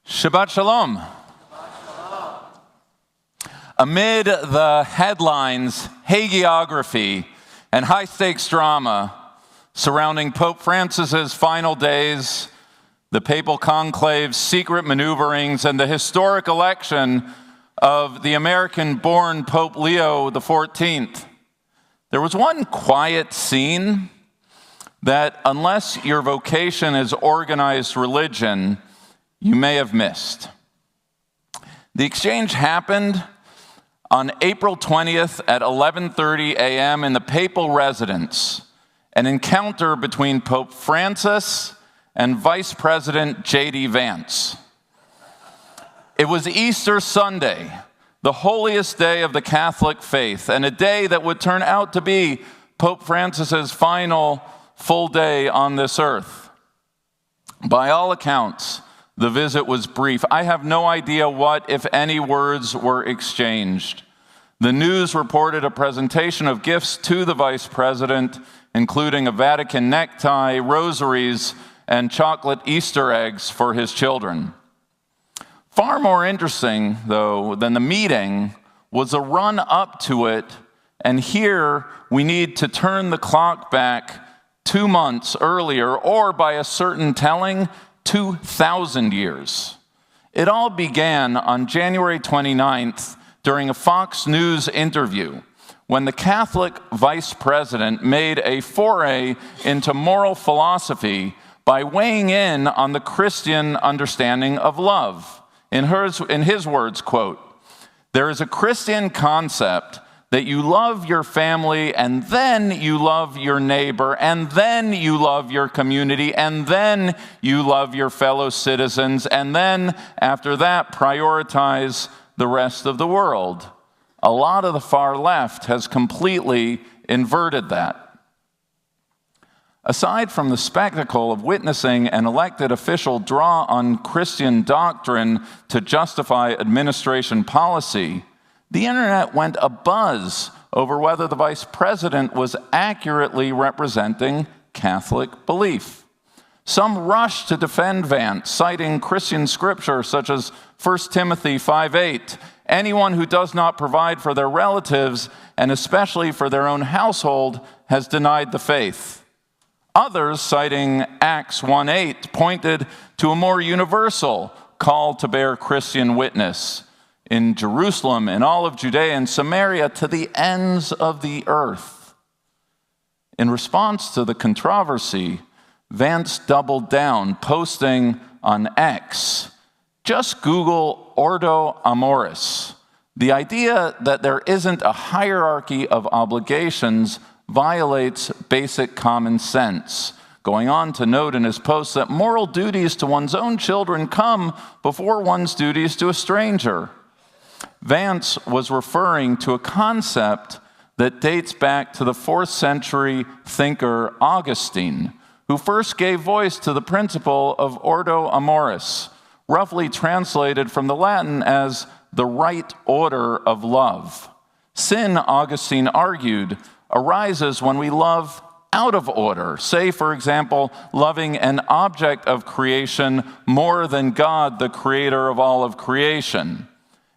Shabbat Shalom. Amid the headlines, hagiography, and high-stakes drama surrounding Pope Francis's final days, the papal conclave's secret maneuverings, and the historic election of the American-born Pope Leo XIV, there was one quiet scene that, unless your vocation is organized religion, you may have missed. The exchange happened on April 20th at 11:30 a.m. in the papal residence, an encounter between Pope Francis and Vice President J.D. Vance. It was Easter Sunday, the holiest day of the Catholic faith, and a day that would turn out to be Pope Francis's final full day on this earth. By all accounts, the visit was brief. I have no idea what, if any, words were exchanged. The news reported a presentation of gifts to the vice president, including a Vatican necktie, rosaries, and chocolate Easter eggs for his children. Far more interesting, though, than the meeting was a run-up to it, and here we need to turn the clock back 2 months earlier, or by a certain telling, 2,000 years. It all began on January 29th during a Fox News interview when the Catholic vice president made a foray into moral philosophy by weighing in on the Christian understanding of love. In his words, quote, "There is a Christian concept that you love your family, and then you love your neighbor, and then you love your community, and then you love your fellow citizens, and then after that prioritize the rest of the world." A lot of the far left has completely inverted that. Aside from the spectacle of witnessing an elected official draw on Christian doctrine to justify administration policy, the internet went abuzz over whether the vice president was accurately representing Catholic belief. Some rushed to defend Vance, citing Christian scripture such as 1 Timothy 5:8. Anyone who does not provide for their relatives, and especially for their own household, has denied the faith. Others, citing Acts 1:8, pointed to a more universal call to bear Christian witness in Jerusalem, in all of Judea and Samaria, to the ends of the earth. In response to the controversy, Vance doubled down, posting on X, "Just Google Ordo Amoris. The idea that there isn't a hierarchy of obligations violates basic common sense," going on to note in his post that moral duties to one's own children come before one's duties to a stranger. Vance was referring to a concept that dates back to the 4th century thinker Augustine, who first gave voice to the principle of Ordo Amoris, roughly translated from the Latin as the right order of love. Sin, Augustine argued, arises when we love out of order. Say, for example, loving an object of creation more than God, the creator of all of creation.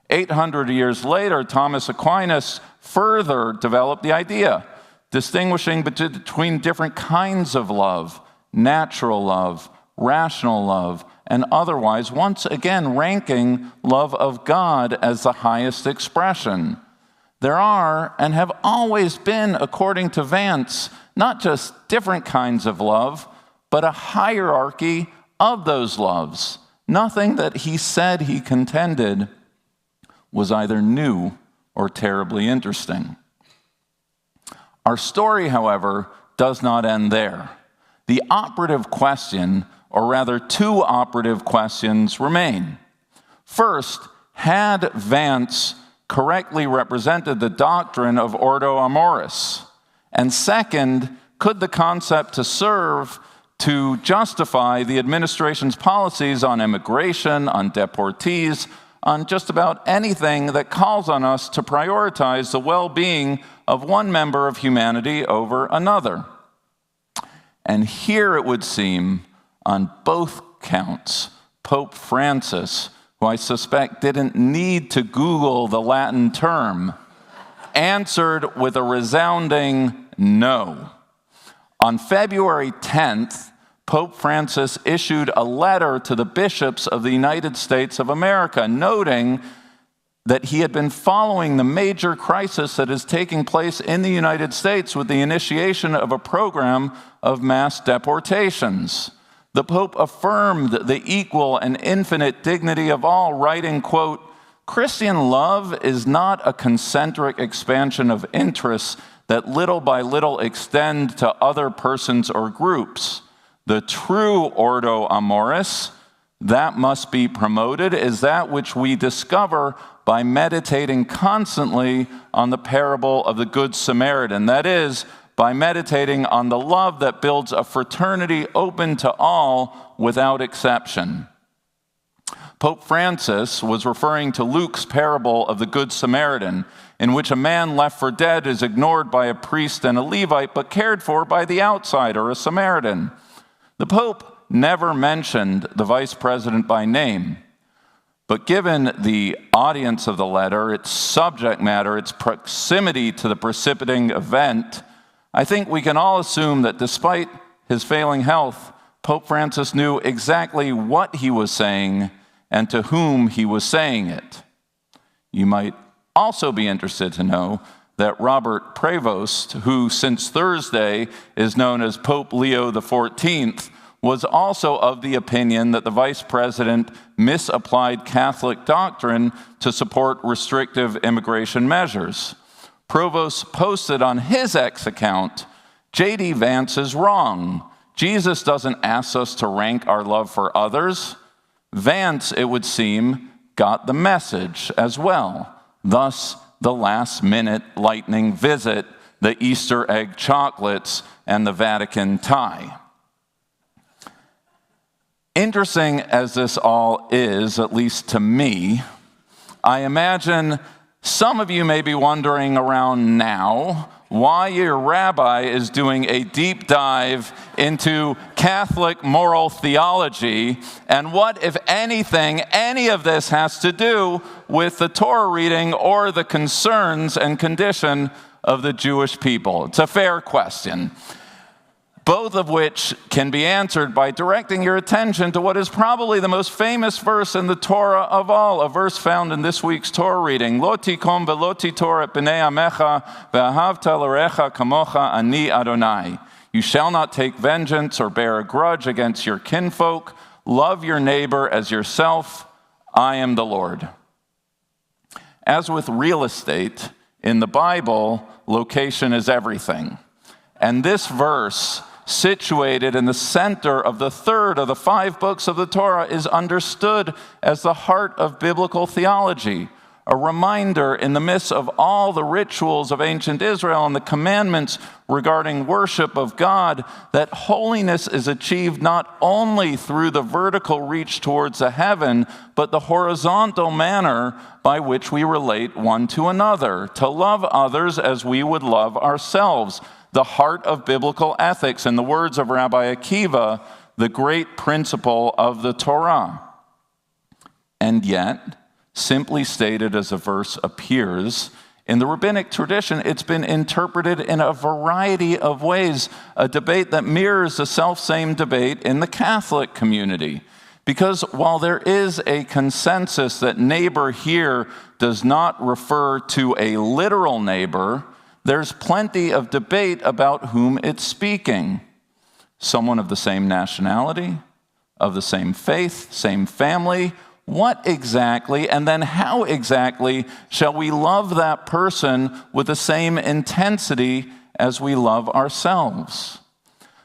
800 years later, Thomas Aquinas further developed the idea, distinguishing between different kinds of love, natural love, rational love, and otherwise, once again ranking love of God as the highest expression. There are, and have always been, according to Vance, not just different kinds of love, but a hierarchy of those loves. Nothing that he said he contended was either new or terribly interesting. Our story, however, does not end there. The operative question, or rather 2 operative questions, remain. First, had Vance correctly represented the doctrine of Ordo Amoris? And second, could the concept serve to justify the administration's policies on immigration, on deportees, on just about anything that calls on us to prioritize the well-being of one member of humanity over another? And here it would seem, on both counts, Pope Francis, who I suspect didn't need to Google the Latin term, answered with a resounding no. On February 10th, Pope Francis issued a letter to the bishops of the United States of America, noting that he had been following the major crisis that is taking place in the United States with the initiation of a program of mass deportations. The Pope affirmed the equal and infinite dignity of all, writing, quote, "Christian love is not a concentric expansion of interests that little by little extend to other persons or groups. The true Ordo Amoris, that must be promoted, is that which we discover by meditating constantly on the parable of the Good Samaritan. That is, by meditating on the love that builds a fraternity open to all without exception." Pope Francis was referring to Luke's parable of the Good Samaritan, in which a man left for dead is ignored by a priest and a Levite, but cared for by the outsider, a Samaritan. The Pope never mentioned the vice president by name, but given the audience of the letter, its subject matter, its proximity to the precipitating event, I think we can all assume that despite his failing health, Pope Francis knew exactly what he was saying and to whom he was saying it. You might also be interested to know that Robert Prevost, who since Thursday is known as Pope Leo XIV, was also of the opinion that the vice president misapplied Catholic doctrine to support restrictive immigration measures. Provost posted on his X account, "J.D. Vance is wrong. Jesus doesn't ask us to rank our love for others." Vance, it would seem, got the message as well. Thus, the last-minute lightning visit, the Easter egg chocolates, and the Vatican tie. Interesting as this all is, at least to me, I imagine some of you may be wondering around now why your rabbi is doing a deep dive into Catholic moral theology, and what, if anything, any of this has to do with the Torah reading or the concerns and condition of the Jewish people. It's a fair question, both of which can be answered by directing your attention to what is probably the most famous verse in the Torah of all, a verse found in this week's Torah reading. Lo tikom velo titor et bnei amecha ve'ahavta l'recha kamocha ani Adonai. You shall not take vengeance or bear a grudge against your kinfolk. Love your neighbor as yourself. I am the Lord. As with real estate, in the Bible, location is everything. And this verse, situated in the center of the third of the 5 books of the Torah, is understood as the heart of biblical theology, a reminder in the midst of all the rituals of ancient Israel and the commandments regarding worship of God, that holiness is achieved not only through the vertical reach towards the heaven, but the horizontal manner by which we relate one to another, to love others as we would love ourselves. The heart of biblical ethics, in the words of Rabbi Akiva, the great principle of the Torah. And yet, simply stated as the verse appears, in the rabbinic tradition, it's been interpreted in a variety of ways, a debate that mirrors the selfsame debate in the Catholic community. Because while there is a consensus that neighbor here does not refer to a literal neighbor, there's plenty of debate about whom it's speaking. Someone of the same nationality, of the same faith, same family. What exactly, and then how exactly, shall we love that person with the same intensity as we love ourselves?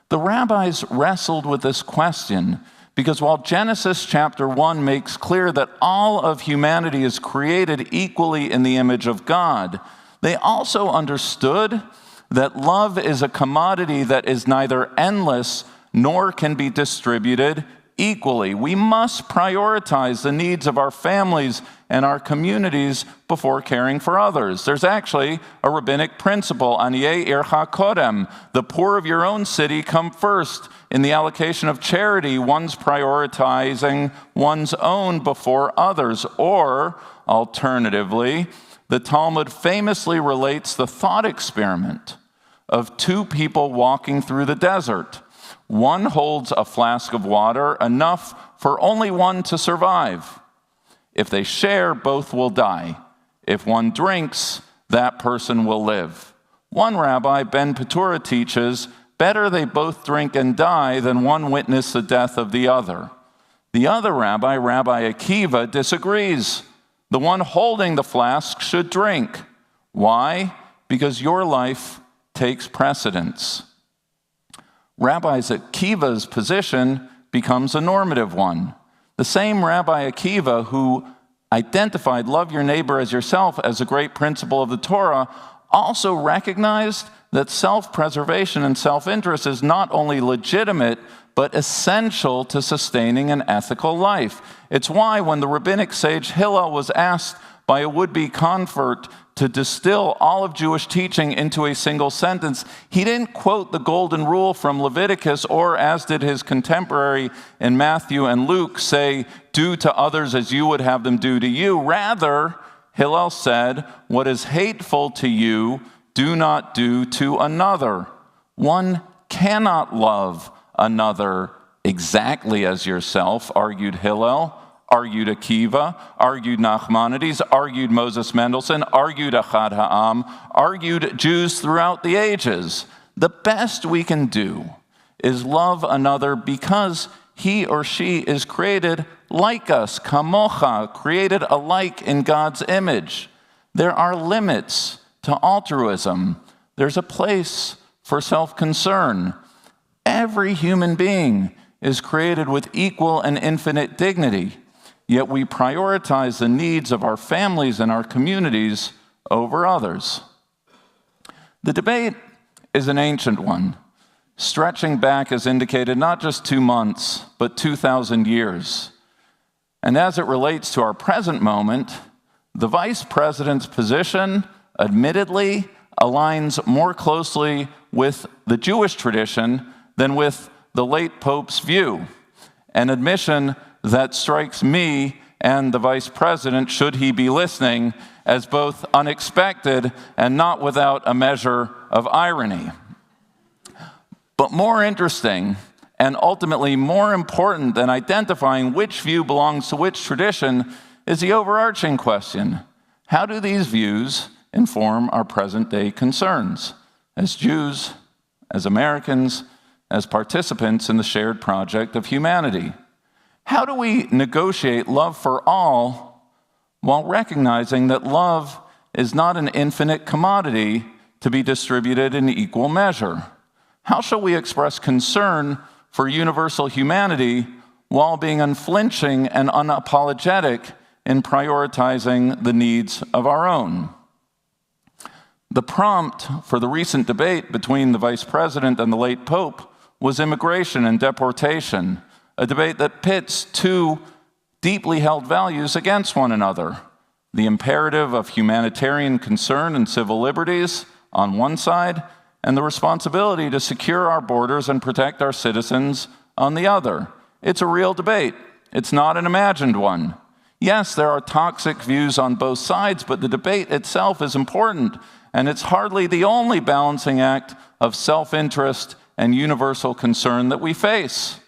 The rabbis wrestled with this question because while Genesis chapter 1 makes clear that all of humanity is created equally in the image of God, they also understood that love is a commodity that is neither endless nor can be distributed equally. We must prioritize the needs of our families and our communities before caring for others. There's actually a rabbinic principle, Aniei ircha kodem, the poor of your own city come first. In the allocation of charity, one's prioritizing one's own before others. Or, alternatively, the Talmud famously relates the thought experiment of two people walking through the desert. One holds a flask of water, enough for only one to survive. If they share, both will die. If one drinks, that person will live. One rabbi, Ben Petura, teaches, better they both drink and die than one witness the death of the other. The other rabbi, Rabbi Akiva, disagrees. The one holding the flask should drink. Why? Because your life takes precedence. Rabbi Akiva's position becomes a normative one. The same Rabbi Akiva who identified love your neighbor as yourself as a great principle of the Torah also recognized that self-preservation and self-interest is not only legitimate, but essential to sustaining an ethical life. It's why when the rabbinic sage Hillel was asked by a would-be convert to distill all of Jewish teaching into a single sentence, he didn't quote the golden rule from Leviticus, or as did his contemporary in Matthew and Luke, say, do to others as you would have them do to you. Rather, Hillel said, what is hateful to you, do not do to another. One cannot love another exactly as yourself, argued Hillel, argued Akiva, argued Nachmanides, argued Moses Mendelssohn, argued Achad Ha'am, argued Jews throughout the ages. The best we can do is love another because he or she is created like us, kamocha, created alike in God's image. There are limits to altruism. There's a place for self-concern. Every human being is created with equal and infinite dignity. Yet we prioritize the needs of our families and our communities over others. The debate is an ancient one, stretching back, as indicated, not just 2 months, but 2,000 years. And as it relates to our present moment, the vice president's position, admittedly, aligns more closely with the Jewish tradition than with the late Pope's view, an admission that strikes me and the vice president, should he be listening, as both unexpected and not without a measure of irony. But more interesting, and ultimately more important than identifying which view belongs to which tradition, is the overarching question: how do these views inform our present-day concerns as Jews, as Americans, as participants in the shared project of humanity? How do we negotiate love for all while recognizing that love is not an infinite commodity to be distributed in equal measure? How shall we express concern for universal humanity while being unflinching and unapologetic in prioritizing the needs of our own? The prompt for the recent debate between the vice president and the late Pope was immigration and deportation, a debate that pits two deeply held values against one another: the imperative of humanitarian concern and civil liberties on one side, and the responsibility to secure our borders and protect our citizens on the other. It's a real debate. It's not an imagined one. Yes, there are toxic views on both sides, but the debate itself is important, and it's hardly the only balancing act of self-interest and universal concern that we face.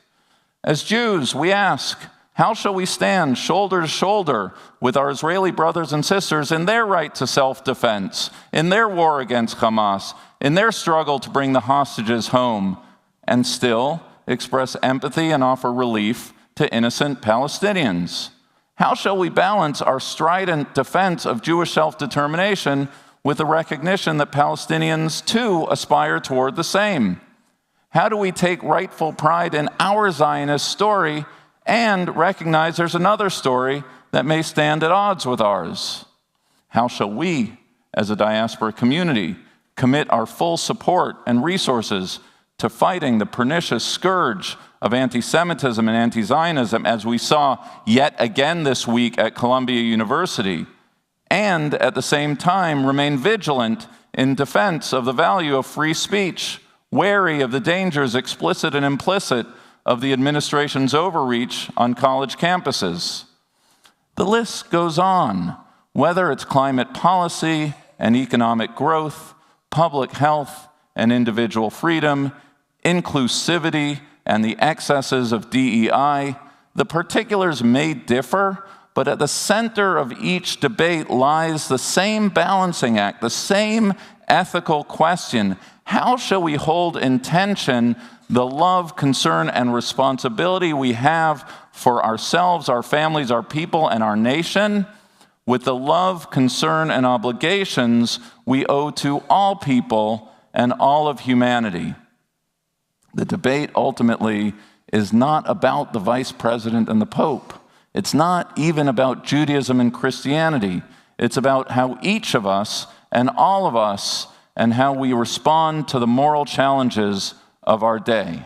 As Jews, we ask, how shall we stand shoulder to shoulder with our Israeli brothers and sisters in their right to self-defense, in their war against Hamas, in their struggle to bring the hostages home, and still express empathy and offer relief to innocent Palestinians? How shall we balance our strident defense of Jewish self-determination with the recognition that Palestinians too aspire toward the same? How do we take rightful pride in our Zionist story and recognize there's another story that may stand at odds with ours? How shall we, as a diaspora community, commit our full support and resources to fighting the pernicious scourge of anti-Semitism and anti-Zionism, as we saw yet again this week at Columbia University, and at the same time remain vigilant in defense of the value of free speech, wary of the dangers, explicit and implicit, of the administration's overreach on college campuses. The list goes on, whether it's climate policy and economic growth, public health and individual freedom, inclusivity and the excesses of DEI. The particulars may differ, but at the center of each debate lies the same balancing act, the same ethical question. How shall we hold in tension the love, concern, and responsibility we have for ourselves, our families, our people, and our nation, with the love, concern, and obligations we owe to all people and all of humanity? The debate ultimately is not about the vice president and the Pope. It's not even about Judaism and Christianity. It's about how each of us and all of us and how we respond to the moral challenges of our day.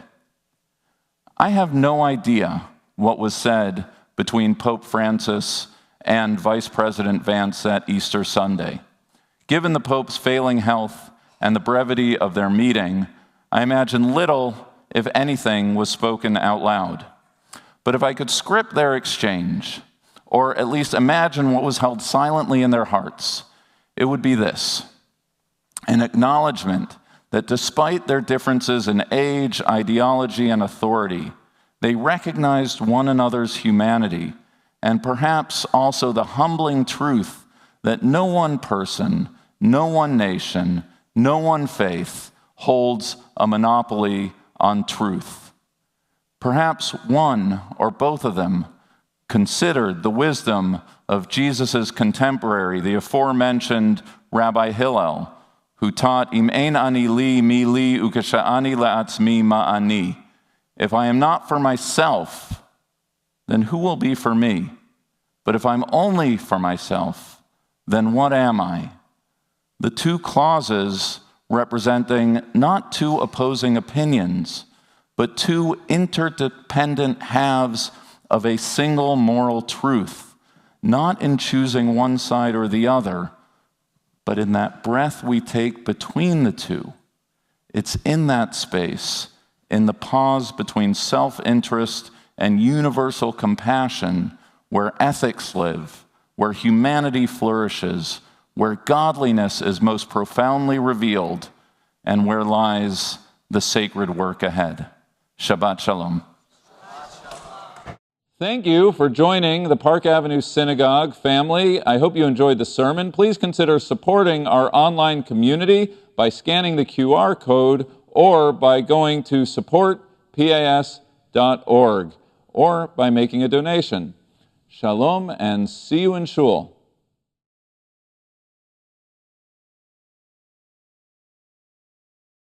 I have no idea what was said between Pope Francis and Vice President Vance that Easter Sunday. Given the Pope's failing health and the brevity of their meeting, I imagine little, if anything, was spoken out loud. But if I could script their exchange, or at least imagine what was held silently in their hearts, it would be this: an acknowledgement that despite their differences in age, ideology, and authority, they recognized one another's humanity, and perhaps also the humbling truth that no one person, no one nation, no one faith holds a monopoly on truth. Perhaps one or both of them considered the wisdom of Jesus' contemporary, the aforementioned Rabbi Hillel, who taught, Im ein ani li, mi li, ukasha'ani la'atzmi ma'ani. If I am not for myself, then who will be for me? But if I'm only for myself, then what am I? The two clauses representing not two opposing opinions, but two interdependent halves of a single moral truth, not in choosing one side or the other, but in that breath we take between the two. It's in that space, in the pause between self-interest and universal compassion, where ethics live, where humanity flourishes, where godliness is most profoundly revealed, and where lies the sacred work ahead. Shabbat Shalom. Thank you for joining the Park Avenue Synagogue family. I hope you enjoyed the sermon. Please consider supporting our online community by scanning the QR code or by going to supportpas.org or by making a donation. Shalom and see you in Shul.